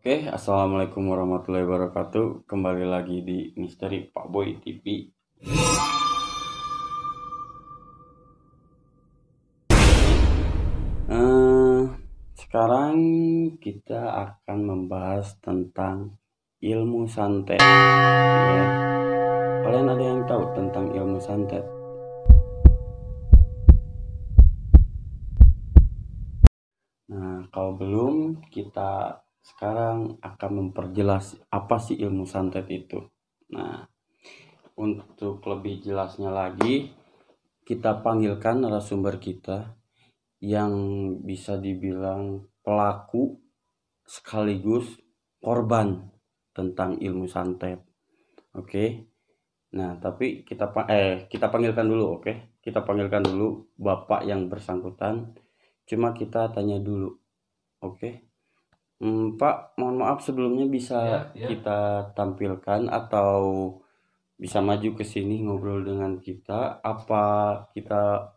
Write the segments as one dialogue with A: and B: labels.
A: Oke, assalamualaikum warahmatullahi wabarakatuh. Kembali lagi di Misteri Pak Boy TV. Sekarang kita akan membahas tentang ilmu santet. Ya. Kalian ada yang tahu tentang ilmu santet? Nah, kalau belum, kita sekarang akan memperjelas apa sih ilmu santet itu. Nah, untuk lebih jelasnya lagi, kita panggilkan narasumber kita yang bisa dibilang pelaku sekaligus korban tentang ilmu santet. Oke. Nah, tapi kita panggilkan dulu, oke? Kita panggilkan dulu Bapak yang bersangkutan. Cuma kita tanya dulu. Oke. Pak, mohon maaf sebelumnya bisa kita tampilkan atau bisa maju ke sini ngobrol dengan kita. Apa kita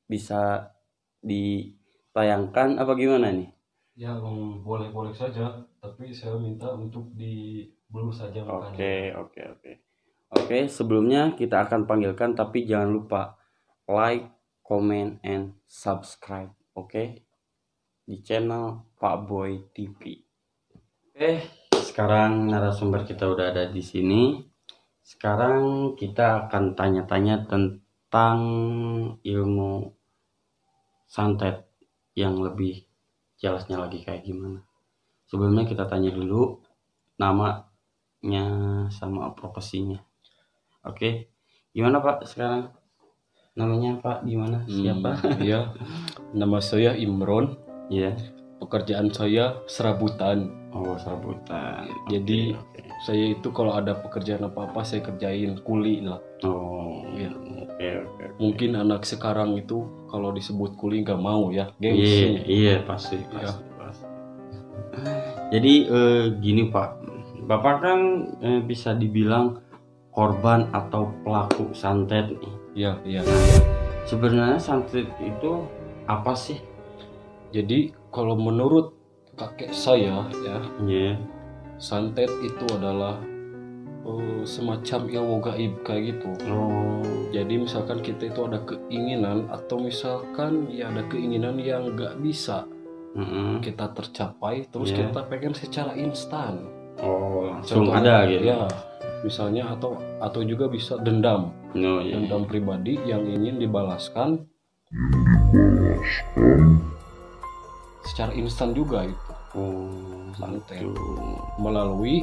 A: bisa ditayangkan apa gimana nih?
B: Ya, boleh-boleh saja, tapi saya minta untuk di blue saja makanya.
A: Oke, sebelumnya kita akan panggilkan tapi jangan lupa like, comment, and subscribe, oke? Di channel Pak Boy TV. Oke, sekarang narasumber kita udah ada di sini. Sekarang kita akan tanya-tanya tentang ilmu santet yang lebih jelasnya lagi kayak gimana. Sebelumnya kita tanya dulu namanya sama profesinya. Oke, gimana Pak sekarang? Namanya Pak gimana? Siapa?
B: Iya, nama saya Imron.
A: Iya.
B: Pekerjaan saya serabutan.
A: Oh, serabutan.
B: Jadi
A: Oke.
B: saya itu kalau ada pekerjaan apa-apa saya kerjain kuli lah.
A: Oh,
B: Iya.
A: Oke.
B: Mungkin anak sekarang itu kalau disebut kuli nggak mau ya,
A: Iya,
B: gengsi.
A: pasti.
B: Iya.
A: Jadi gini Pak, Bapak kan bisa dibilang korban atau pelaku santet nih.
B: Iya.
A: Sebenarnya santet itu apa sih?
B: Jadi kalau menurut kakek saya ya,
A: Iya.
B: santet itu adalah semacam ilmu gaib kayak gitu.
A: Oh.
B: Jadi misalkan kita itu ada keinginan atau misalkan ya ada keinginan yang nggak bisa kita tercapai, terus
A: Yeah.
B: kita pengen secara instan.
A: Oh, langsung
B: Contohnya,
A: ada gitu.
B: Ya, misalnya atau juga bisa dendam,
A: No, iya.
B: dendam pribadi yang ingin dibalaskan secara instan juga itu.
A: Oh,
B: Santet
A: gitu.
B: melalui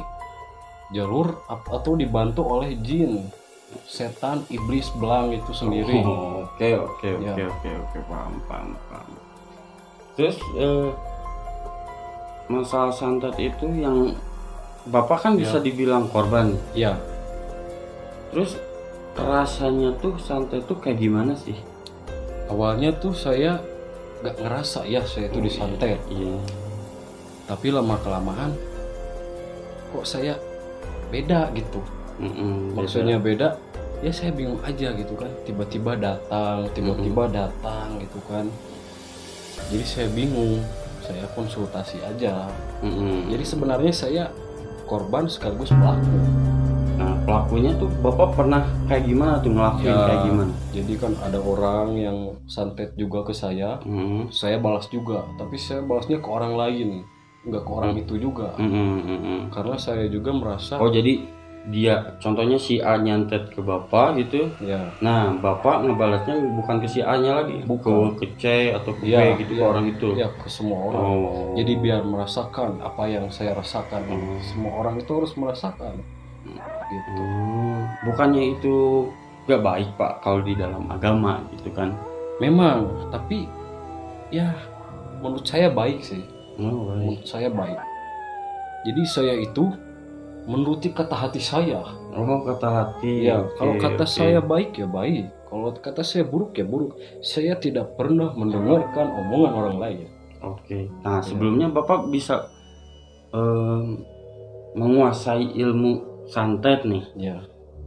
B: jalur atau dibantu oleh jin, setan, iblis, belang itu sendiri.
A: Oh, oke,
B: Ya.
A: paham. Terus masalah santet itu yang Bapak kan bisa dibilang korban.
B: Ya,
A: Terus rasanya tuh santet tuh kayak gimana sih?
B: awalnya tuh saya gak ngerasa ya saya itu disantet,
A: Iya.
B: tapi lama kelamaan kok saya beda gitu. Maksudnya beda, ya saya bingung aja gitu kan. Tiba-tiba datang gitu kan. Jadi saya bingung, saya konsultasi aja. Jadi sebenarnya saya korban sekaligus pelaku.
A: Nah, pelakunya tuh Bapak pernah kayak gimana tuh ngelakuin kayak gimana?
B: Jadi kan ada orang yang santet juga ke saya balas juga, tapi saya balasnya ke orang lain, nggak ke orang itu juga. Karena saya juga merasa,
A: Oh, jadi dia contohnya si A nyantet ke Bapak gitu.
B: ya,
A: Nah, Bapak ngebalasnya bukan ke si A-nya lagi,
B: Bukan.
A: ke C atau ke B
B: ya,
A: gitu, ke
B: ya,
A: orang itu.
B: ya ke semua orang.
A: Oh.
B: Jadi biar merasakan apa yang saya rasakan, semua orang itu harus merasakan. Gitu.
A: Bukannya itu gak baik Pak kalau di dalam agama gitu kan?
B: Memang, tapi ya menurut saya baik sih.
A: Oh, baik.
B: Menurut saya baik. Jadi saya itu menuruti kata hati saya.
A: Oh, kata hati.
B: Ya,
A: Oke,
B: kalau kata
A: oke.
B: saya baik ya baik. Kalau kata saya buruk ya buruk. Saya tidak pernah mendengarkan omongan orang lain.
A: Oke. Nah, sebelumnya Bapak bisa menguasai ilmu santet nih.
B: Ya.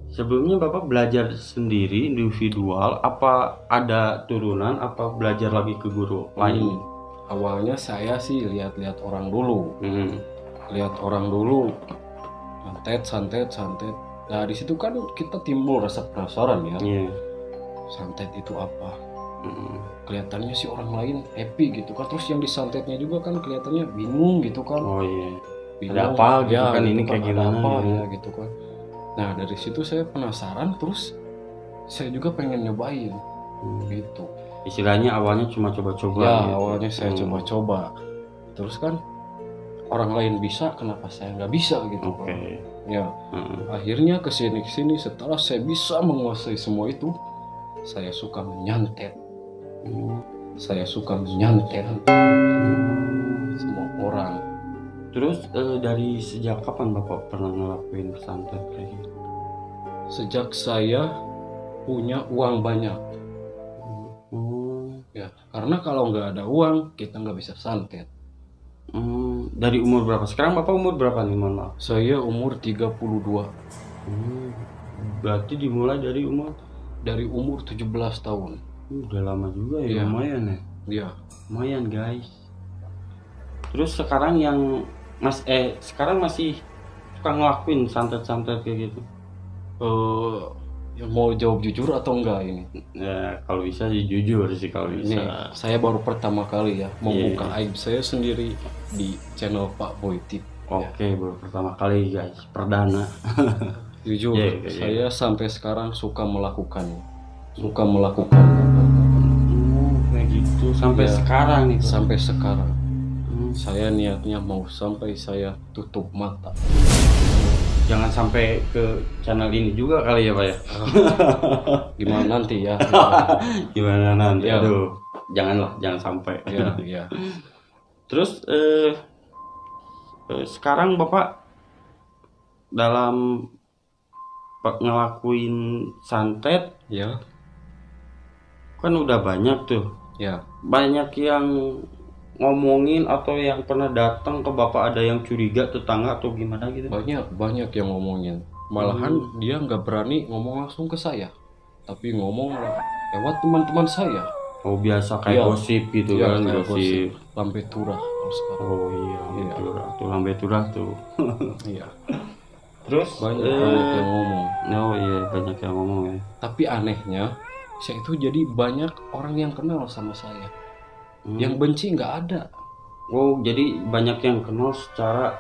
A: Sebelumnya Bapak belajar sendiri individual, apa ada turunan, apa belajar lagi ke guru lain?
B: Awalnya saya sih lihat-lihat orang dulu. Lihat orang dulu, santet. Nah di situ kan kita timbul rasa penasaran ya. Santet itu apa? Kelihatannya sih orang lain happy gitu kan, terus yang disantetnya juga kan kelihatannya bingung gitu kan. Bingung,
A: ada apa gitu
B: ya,
A: kan,
B: gitu
A: ini
B: kan,
A: kayak gimana
B: apa ya gitu kan. Nah dari situ saya penasaran, terus saya juga pengen nyobain gitu.
A: Istilahnya awalnya cuma coba-coba
B: ya
A: gitu.
B: Awalnya saya coba-coba, terus kan orang lain bisa, kenapa saya nggak bisa gitu kan. Ya akhirnya kesini setelah saya bisa menguasai semua itu, saya suka menyantet. Saya suka menyantet semua orang.
A: Terus dari sejak kapan Bapak pernah ngelakuin santet kayak gitu?
B: Sejak saya punya uang banyak. Ya, karena kalau nggak ada uang kita nggak bisa santet.
A: Dari umur berapa? Sekarang Bapak umur berapa nih, mohon maaf?
B: Saya umur 32.
A: Berarti dimulai dari umur
B: 17 tahun.
A: Udah lama juga ya, lumayan ya.
B: Iya.
A: Lumayan guys. Terus sekarang sekarang masih suka ngelakuin santet-santet kayak gitu?
B: Mau jawab jujur atau enggak ini?
A: Ya kalau bisa sih jujur sih kalau bisa.
B: Ini saya baru pertama kali ya membuka aib saya sendiri di channel Pak Boy Tip.
A: Oke, baru pertama kali guys, perdana.
B: Jujur, saya sampai sekarang suka melakukan.
A: Kayak gitu sampai sekarang nih.
B: Sampai sekarang. Saya niatnya mau sampai saya tutup mata.
A: Jangan sampai ke channel ini juga kali ya Pak ya.
B: Gimana nanti ya?
A: Gimana nanti? Aduh, jangan sampai.
B: Ya.
A: Terus sekarang Bapak dalam ngelakuin santet
B: ya,
A: kan udah banyak tuh.
B: Ya.
A: Banyak yang ngomongin atau yang pernah datang ke Bapak, ada yang curiga, tetangga atau gimana gitu?
B: Banyak yang ngomongin. Malahan dia nggak berani ngomong langsung ke saya, tapi ngomong lewat teman-teman saya.
A: Oh biasa kayak gosip gitu kan, gosip.
B: Lambe turah kalau sekarang.
A: Oh iya, lambe turah tuh.
B: Iya.
A: Terus
B: banyak yang ngomong.
A: Oh iya, banyak yang ngomong ya.
B: Tapi anehnya, saya itu jadi banyak orang yang kenal sama saya. Yang benci nggak ada.
A: Oh jadi banyak yang kenal secara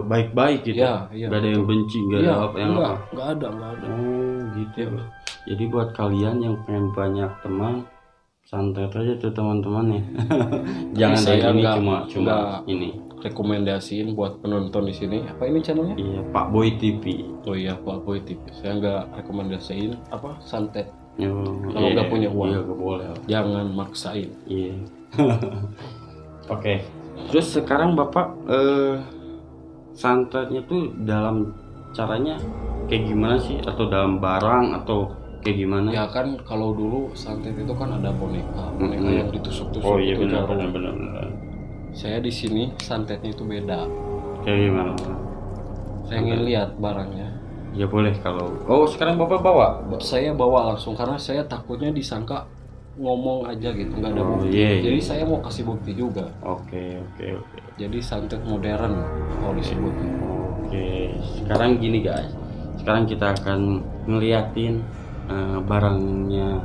A: baik-baik gitu.
B: Iya.
A: Gak ada yang benci, gak ada apa yang apa.
B: Nggak ada.
A: Oh gitu. Ya. Jadi buat kalian yang pengen banyak teman, santet aja tuh teman-teman ya. Jangan saya ini cuma ini
B: rekomendasiin buat penonton di sini. Apa ini channelnya?
A: Iya, Pak Boy TV.
B: Oh iya, Pak Boy TV. Saya nggak rekomendasiin santet.
A: Kalau
B: nggak punya uang,
A: nggak boleh.
B: Jangan maksain.
A: Iya. Oke. Terus sekarang Bapak santetnya tuh dalam caranya kayak gimana sih? Atau dalam barang atau kayak gimana?
B: Ya kan kalau dulu santet itu kan ada boneka yang ditusuk-tusuk.
A: Oh iya, benar.
B: Saya di sini santetnya itu beda.
A: Kayak gimana?
B: Saya ingin lihat barangnya.
A: Ya boleh kalau. Oh sekarang Bapak bawa?
B: Saya bawa langsung karena saya takutnya disangka ngomong aja gitu, nggak ada bukti. Jadi saya mau kasih bukti juga.
A: Oke.
B: Jadi santet modern kalau disebutnya.
A: Oke. Sekarang gini guys. Sekarang kita akan ngeliatin barangnya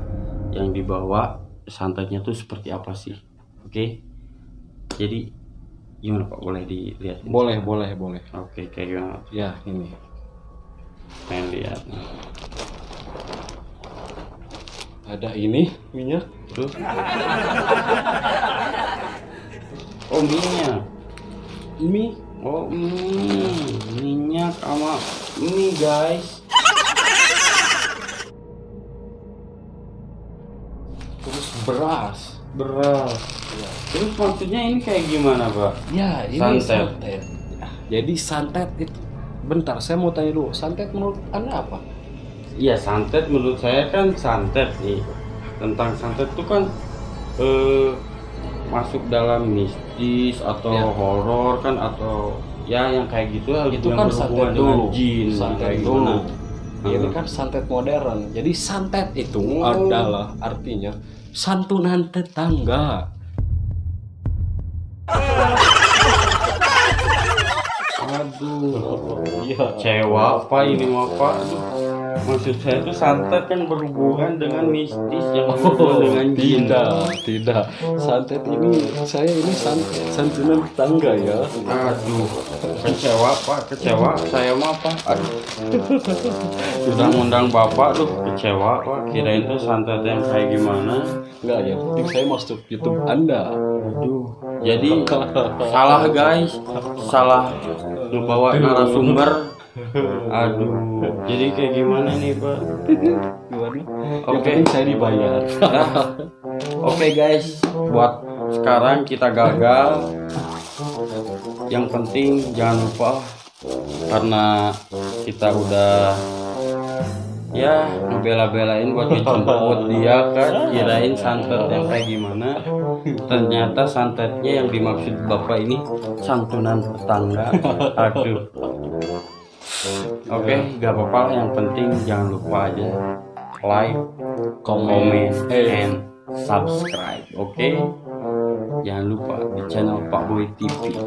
A: yang dibawa, santetnya tuh seperti apa sih? Oke. Jadi gimana Pak? Boleh dilihat?
B: Boleh.
A: Oke, kayak gimana?
B: Ya ini.
A: Pengen lihat.
B: Ada ini minyak.
A: Terus? Oh minyak.
B: Mie.
A: Oh minyak sama mie guys.
B: Terus beras.
A: Ya. Terus maksudnya ini kayak gimana Pak?
B: Ya ini santet. Jadi santet itu. Bentar, saya mau tanya dulu. Santet menurut Anda apa?
A: Iya, santet menurut saya kan santet nih. Tentang santet itu kan masuk dalam mistis atau horor kan, atau ya yang kayak gitu.
B: Itu kan santet dulu.
A: Jin,
B: santet dulu. Ini kan santet modern. Jadi santet itu adalah artinya santunan tetangga.
A: Aduh,
B: Iya.
A: kecewa apa ini mah Pak? Aduh. Maksud saya itu santet kan berhubungan dengan mistis yang berhubungan dengan jin.
B: Tidak. Santet ini saya ini santunan tetangga ya.
A: Aduh, kecewa Pak, kecewa. Saya mah Pak. Aduh. Sudah ngundang Bapak tuh kecewa Pak. Kirain tuh santet yang kayak gimana?
B: Enggak, yang penting saya masuk YouTube Anda.
A: Aduh. Jadi salah guys, salah ngebawa narasumber. Aduh, jadi kayak gimana nih Pak?
B: Gimana?
A: Oke.
B: Yang penting saya dibayar.
A: Oke guys, buat sekarang kita gagal. Yang penting jangan lupa, karena kita udah ya ngebela-belain buat dijemput dia kan, kirain santet yang kayak gimana. Ternyata santetnya yang dimaksud Bapak ini santunan tetangga. Aduh. Oke, gak apa-apa, yang penting jangan lupa aja like, comment, and subscribe. Oke, jangan lupa di channel Pak Boy TV.